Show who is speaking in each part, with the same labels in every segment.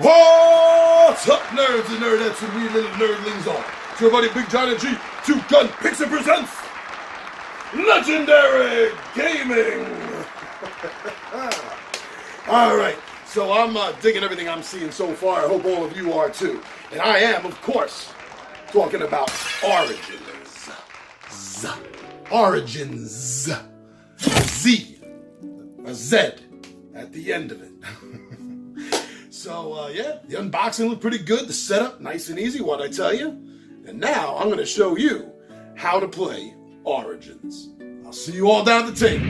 Speaker 1: What's up, nerds and nerdettes and weird little nerdlings all? It's your buddy Big John and G, Two Gun Pixel presents Legendary Gaming! Alright, so I'm digging everything I'm seeing so far. I hope all of you are too. And I am, of course, talking about Originz. Originz. Z. A Z at the end of it. So, yeah, the unboxing looked pretty good. The setup, nice and easy, what'd I tell you? And now, I'm going to show you how to play Originz. I'll see you all down at the table.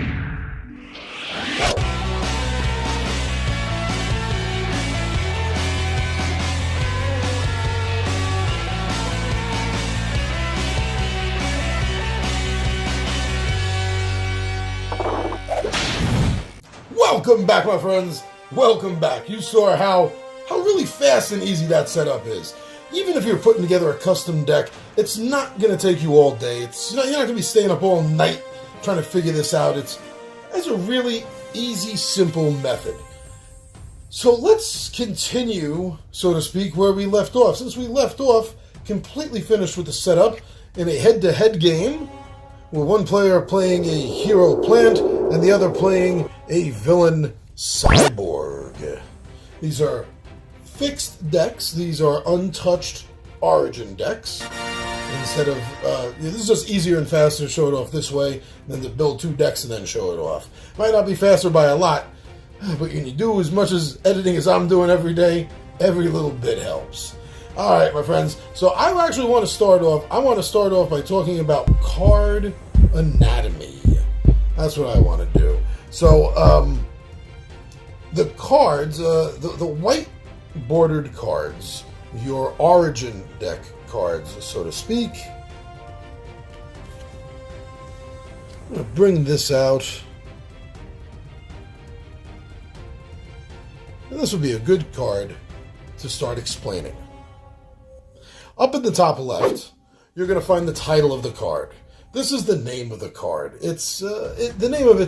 Speaker 1: Welcome back, my friends. Welcome back. You saw how really fast and easy that setup is. Even if you're putting together a custom deck, it's not going to take you all day. You're not going to be staying up all night trying to figure this out. It's a really easy, simple method. So let's continue, so to speak, where we left off. Since we left off completely finished with the setup in a head-to-head game, where one player playing a hero plant and the other playing a villain cyborg. These are fixed decks. These are untouched Origin decks. Instead of, this is just easier and faster to show it off this way than to build two decks and then show it off. Might not be faster by a lot, but when you do as much as editing as I'm doing every day, every little bit helps. Alright, my friends, so I actually want to start off, by talking about card anatomy. That's what I want to do. So, the cards, the white bordered cards, your Origin deck cards, so to speak. I'm going to bring this out. And this would be a good card to start explaining. Up at the top left, you're going to find the title of the card. This is the name of the card. It's the name of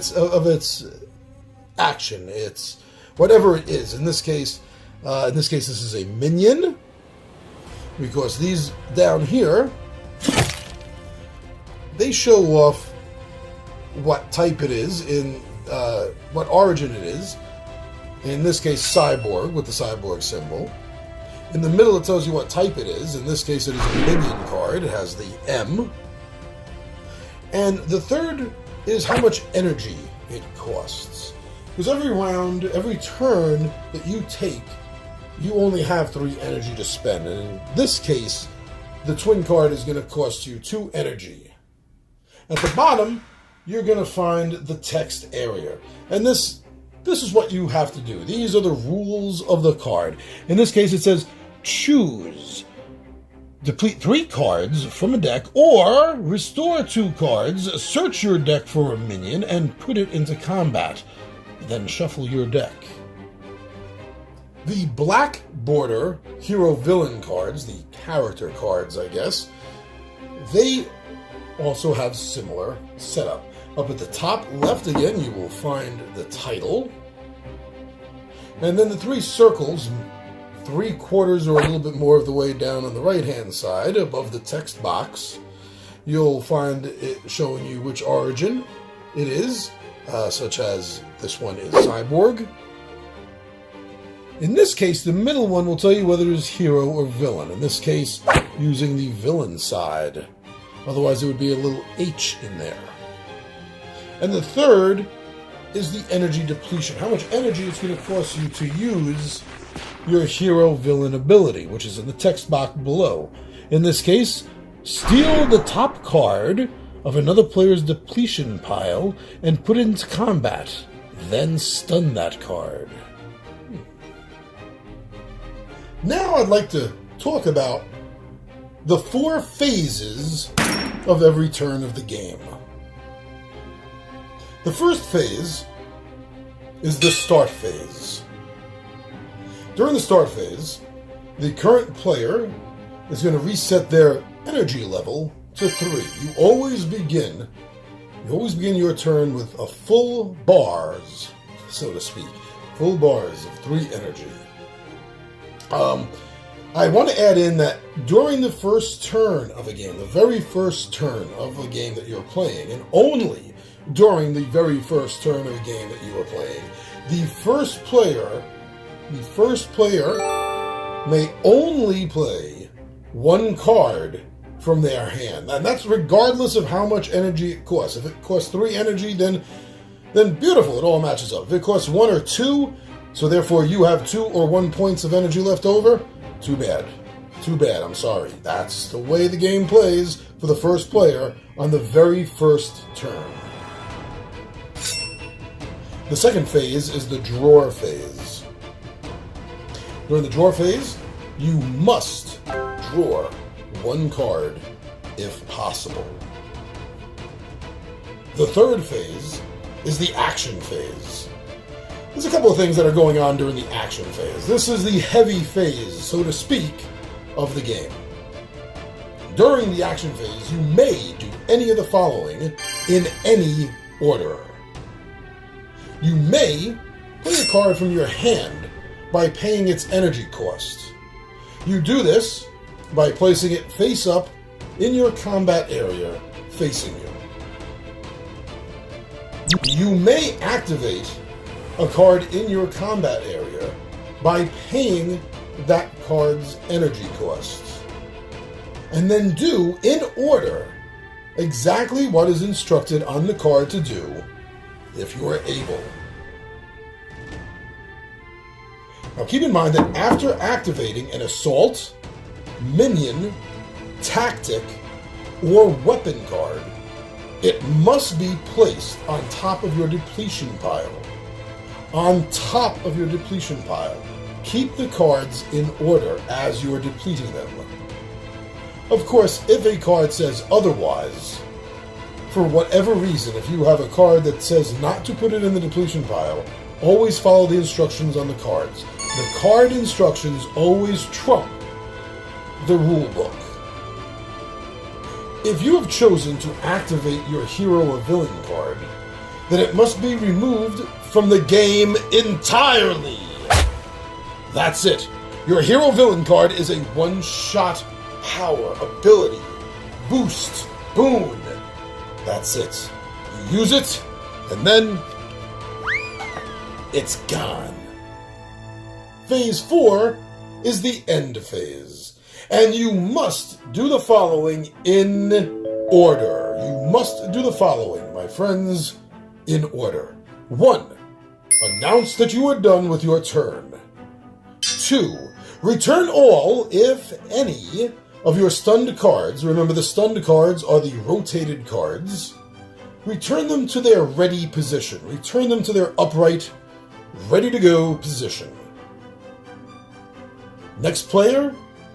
Speaker 1: its action. It's whatever it is. In this case, this is a minion, because these down here, they show off what type it is, in what origin it is. In this case, cyborg, with the cyborg symbol. In the middle, it tells you what type it is. In this case, it is a minion card. It has the M. And the third is how much energy it costs. Because every round, every turn that you take, you only have 3 energy to spend. And in this case, the twin card is going to cost you 2 energy. At the bottom, you're going to find the text area. And this is what you have to do. These are the rules of the card. In this case, it says, choose. Deplete 3 cards from a deck, or restore 2 cards, search your deck for a minion, and put it into combat. Then shuffle your deck. The black border hero-villain cards, the character cards, I guess, they also have similar setup. Up at the top left again, you will find the title. And then the 3 circles, 3/4 or a little bit more of the way down on the right-hand side, above the text box, you'll find it showing you which origin it is, such as this one is cyborg. In this case, the middle one will tell you whether it is hero or villain. In this case, using the villain side. Otherwise, it would be a little H in there. And the third is the energy depletion. How much energy it's going to cost you to use your hero-villain ability, which is in the text box below. In this case, steal the top card of another player's depletion pile and put it into combat. Then stun that card. Now I'd like to talk about the 4 phases of every turn of the game. The first phase is the start phase. During the start phase, the current player is going to reset their energy level to 3. You always begin your turn with a full bars, so to speak. Full bars of 3 energy. I want to add in that during the first turn of a game, the very first turn of a game that you're playing, and only during the very first turn of a game that you are playing, the first player may only play one card from their hand. And that's regardless of how much energy it costs. If it costs 3 energy, then beautiful, it all matches up. If it costs 1 or 2, so therefore you have 2 or 1 points of energy left over, too bad. Too bad, I'm sorry. That's the way the game plays for the first player on the very first turn. The second phase is the drawer phase. During the drawer phase, you must draw 1 card if possible. The third phase is the action phase. There's a couple of things that are going on during the action phase. This is the heavy phase, so to speak, of the game. During the action phase, you may do any of the following in any order. You may play a card from your hand by paying its energy cost. You do this by placing it face up in your combat area facing you. You may activate a card in your combat area by paying that card's energy costs, and then do, in order, exactly what is instructed on the card to do, if you are able. Now keep in mind that after activating an assault, minion, tactic, or weapon card, it must be placed on top of your depletion pile. On top of your depletion pile. Keep the cards in order as you are depleting them. Of course, if a card says otherwise, for whatever reason, if you have a card that says not to put it in the depletion pile, always follow the instructions on the cards. The card instructions always trump the rule book. If you have chosen to activate your hero or villain card, then it must be removed from the game entirely. That's it. Your hero villain card is a one-shot power, ability, boost, boon. That's it. You use it, and then it's gone. Phase 4 is the end phase, and you must do the following in order. You must do the following, my friends, in order. 1. Announce that you are done with your turn. 2. Return all, if any, of your stunned cards. Remember, the stunned cards are the rotated cards. Return them to their ready position. Return them to their upright, ready-to-go position. Next player,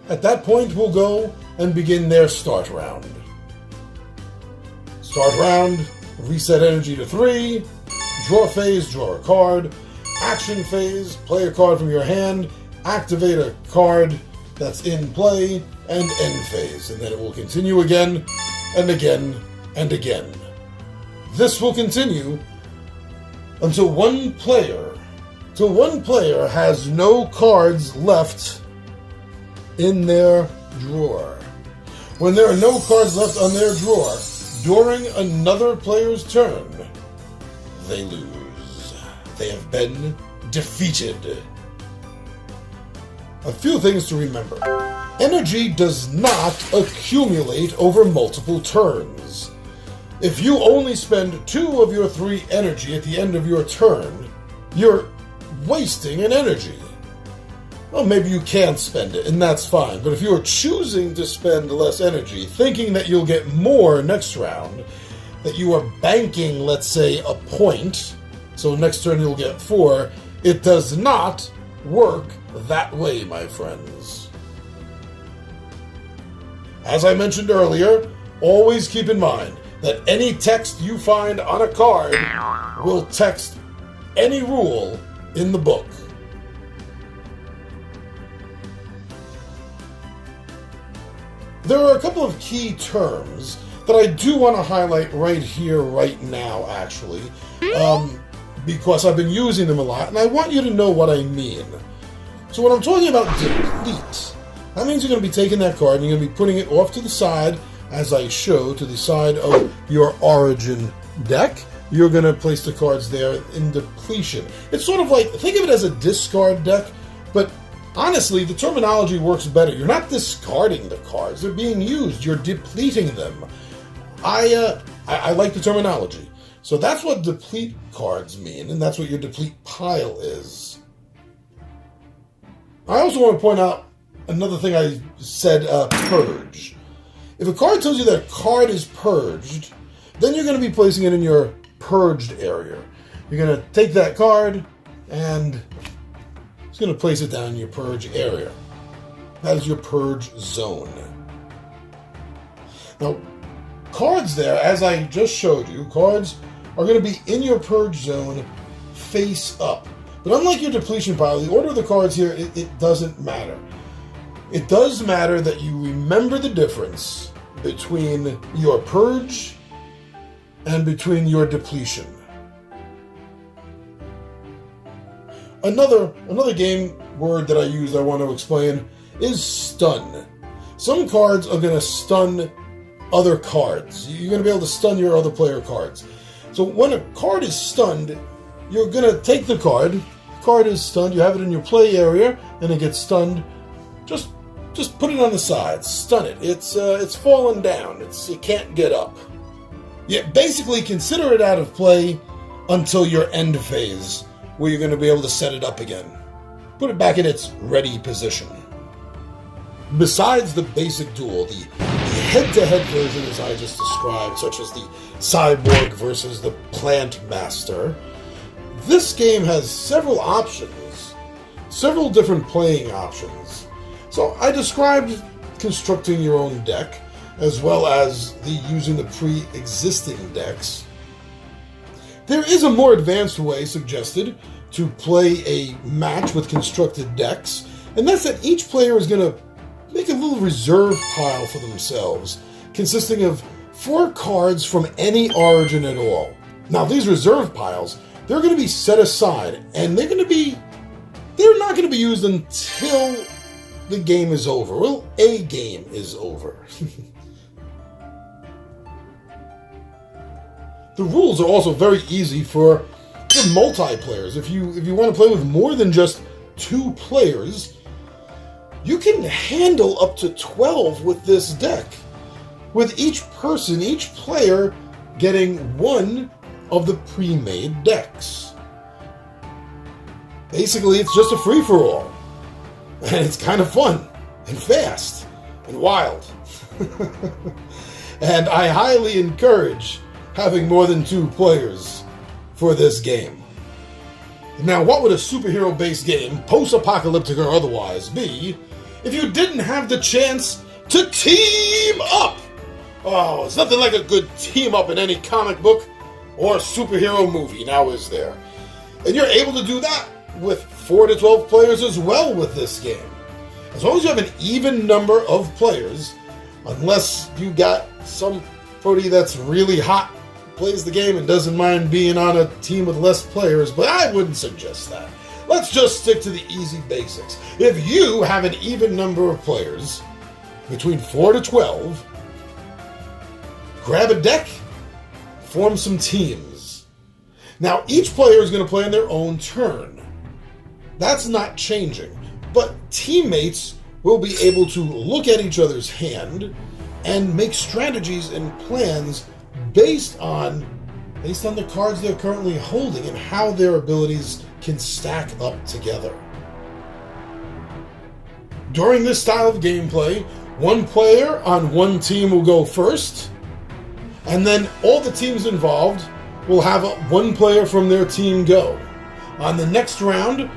Speaker 1: at that point, will go and begin their start round. Start round, reset energy to 3. Draw phase, draw a card. Action phase, play a card from your hand. Activate a card that's in play, and end phase. And then it will continue again, and again, and again. This will continue until one player has no cards left in their drawer. When there are no cards left on their drawer during another player's turn, they lose. They have been defeated. A few things to remember. Energy does not accumulate over multiple turns. If you only spend 2 of your 3 energy at the end of your turn, you're wasting an energy. Well, maybe you can't spend it, and that's fine. But if you're choosing to spend less energy, thinking that you'll get more next round, that you are banking, let's say, a point, so next turn you'll get 4, it does not work that way, my friends. As I mentioned earlier, always keep in mind that any text you find on a card will text any rule in the book. There are a couple of key terms that I do want to highlight right here, right now, actually, because I've been using them a lot, and I want you to know what I mean. So when I'm talking about deplete, that means you're going to be taking that card and you're going to be putting it off to the side, as I show, to the side of your Origin deck. You're going to place the cards there in depletion. It's sort of like, think of it as a discard deck, but honestly, the terminology works better. You're not discarding the cards. They're being used. You're depleting them. I like the terminology. So that's what deplete cards mean, and that's what your deplete pile is. I also want to point out another thing I said, purge. If a card tells you that a card is purged, then you're going to be placing it in your purged area. You're going to take that card and it's going to place it down in your purge area. That is your purge zone. Now, cards there, as I just showed you, cards are going to be in your purge zone face up. But unlike your depletion pile, the order of the cards here, it doesn't matter. It does matter that you remember the difference between your purge and between your depletion. Another game word that I want to explain is stun. Some cards are going to stun other cards. You're going to be able to stun your other player cards. So when a card is stunned, you're going to take the card. The card is stunned. You have it in your play area, and it gets stunned. Just put it on the side. Stun it. It's fallen down. It can't get up. Yeah, basically consider it out of play until your end phase, where you're going to be able to set it up again. Put it back in its ready position. Besides the basic duel, the head-to-head version as I just described, such as the Cyborg versus the Plant Master, this game has several options, several different playing options. So I described constructing your own deck, as well as using the pre-existing decks. There is a more advanced way suggested to play a match with constructed decks, and that's that each player is going to make a little reserve pile for themselves, consisting of 4 cards from any origin at all. Now, these reserve piles, they're going to be set aside, and they're not going to be used until the game is over. Well, a game is over. The rules are also very easy for multiplayers. If you want to play with more than just 2 players, you can handle up to 12 with this deck, with each player getting 1 of the pre-made decks. Basically, it's just a free-for-all, and it's kind of fun, and fast, and wild. And I highly encourage having more than 2 players for this game. Now, what would a superhero-based game, post-apocalyptic or otherwise, be if you didn't have the chance to team up? Oh, it's nothing like a good team-up in any comic book or superhero movie, now is there? And you're able to do that with 4 to 12 players as well with this game. As long as you have an even number of players, unless you got somebody that's really hot, plays the game and doesn't mind being on a team with less players, but I wouldn't suggest that. Let's just stick to the easy basics. If you have an even number of players, between 4 to 12, grab a deck, form some teams. Now, each player is going to play on their own turn. That's not changing, but teammates will be able to look at each other's hand and make strategies and plans based on the cards they're currently holding and how their abilities can stack up together. During this style of gameplay, 1 player on 1 team will go first, and then all the teams involved will have 1 player from their team go. On the next round,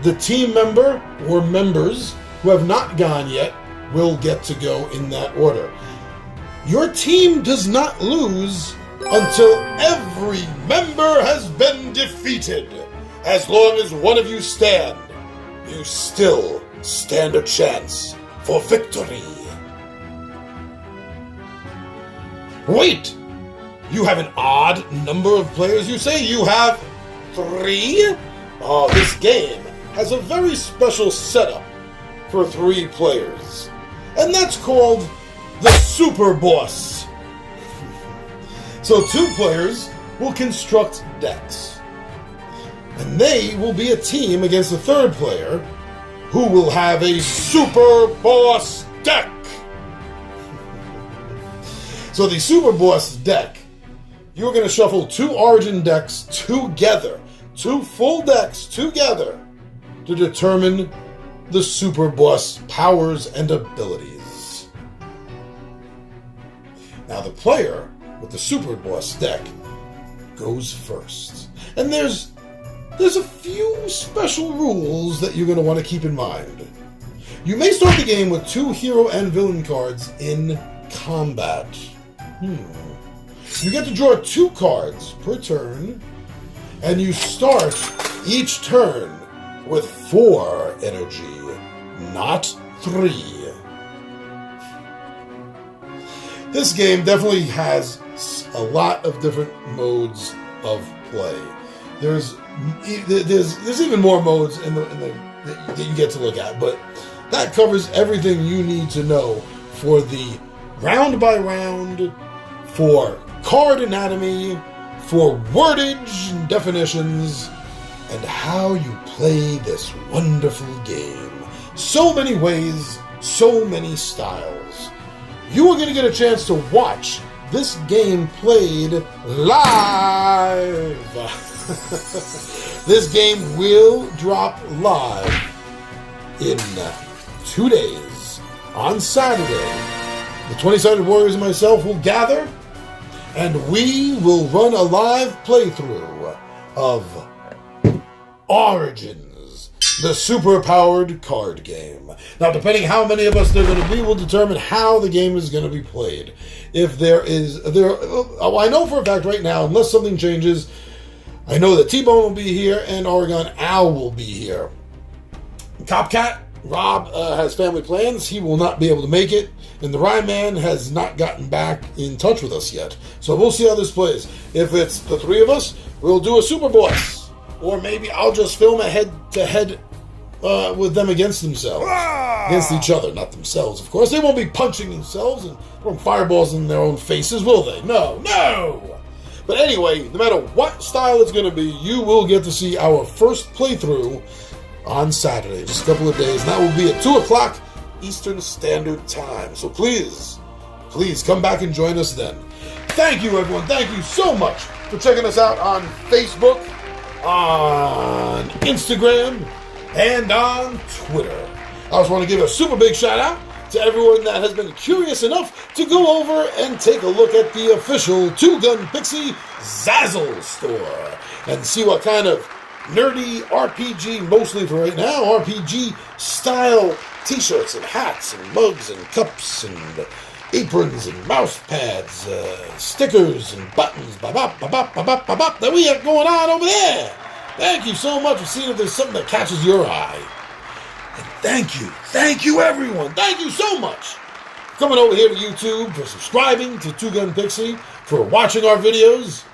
Speaker 1: the team member or members who have not gone yet will get to go in that order. Your team does not lose until every member has been defeated. As long as one of you stand, you still stand a chance for victory. Wait! You have an odd number of players, you say? You have 3? Oh, this game has a very special setup for 3 players, and that's called the Super Boss. So 2 players will construct decks, and they will be a team against the 3rd player, who will have a Super Boss deck. So the Super Boss deck, you're going to shuffle 2 Origin decks together, 2 full decks together, to determine the Super Boss powers and abilities. Now the player with the Super Boss deck goes first. And there's a few special rules that you're going to want to keep in mind. You may start the game with 2 hero and villain cards in combat. You get to draw 2 cards per turn, and you start each turn with 4 energy, not 3. This game definitely has a lot of different modes of play. There's even more modes that you get to look at, but that covers everything you need to know for the round by round, for card anatomy, for wordage and definitions, and how you play this wonderful game. So many ways, so many styles. You are going to get a chance to watch this game played live. This game will drop live in 2 days. On Saturday, the 20-sided Warriors and myself will gather, and we will run a live playthrough of Originz, the super-powered card game. Now, depending how many of us there are going to be, will determine how the game is going to be played. If I know for a fact right now, unless something changes, I know that T-Bone will be here and Oregon Al will be here. Copcat, Rob has family plans. He will not be able to make it. And the Rye Man has not gotten back in touch with us yet. So we'll see how this plays. If it's the 3 of us, we'll do a Super Boss. Or maybe I'll just film a head-to-head with them against themselves. Against each other, not themselves, of course. They won't be punching themselves and throwing fireballs in their own faces, will they? No. But anyway, no matter what style it's going to be, you will get to see our first playthrough on Saturday, just a couple of days. And that will be at 2 o'clock Eastern Standard Time. So please come back and join us then. Thank you, everyone. Thank you so much for checking us out on Facebook, on Instagram, and on Twitter. I just want to give a super big shout out to everyone that has been curious enough to go over and take a look at the official Two Gun Pixie Zazzle store and see what kind of nerdy RPG, mostly for right now, RPG style t-shirts and hats and mugs and cups and aprons and mouse pads, stickers and buttons, that we have going on over there. Thank you so much for seeing if there's something that catches your eye. And thank you everyone, thank you so much for coming over here to YouTube, for subscribing to Two Gun Pixie, for watching our videos,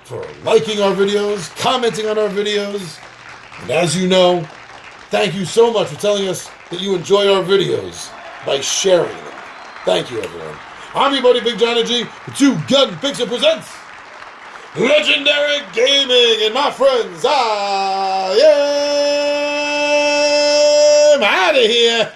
Speaker 1: for liking our videos, commenting on our videos, and as you know, thank you so much for telling us that you enjoy our videos by sharing them. Thank you, everyone. I'm your buddy Big Johnny G. The Two Gun Pixie presents Legendary Gaming, and my friends, I am out of here.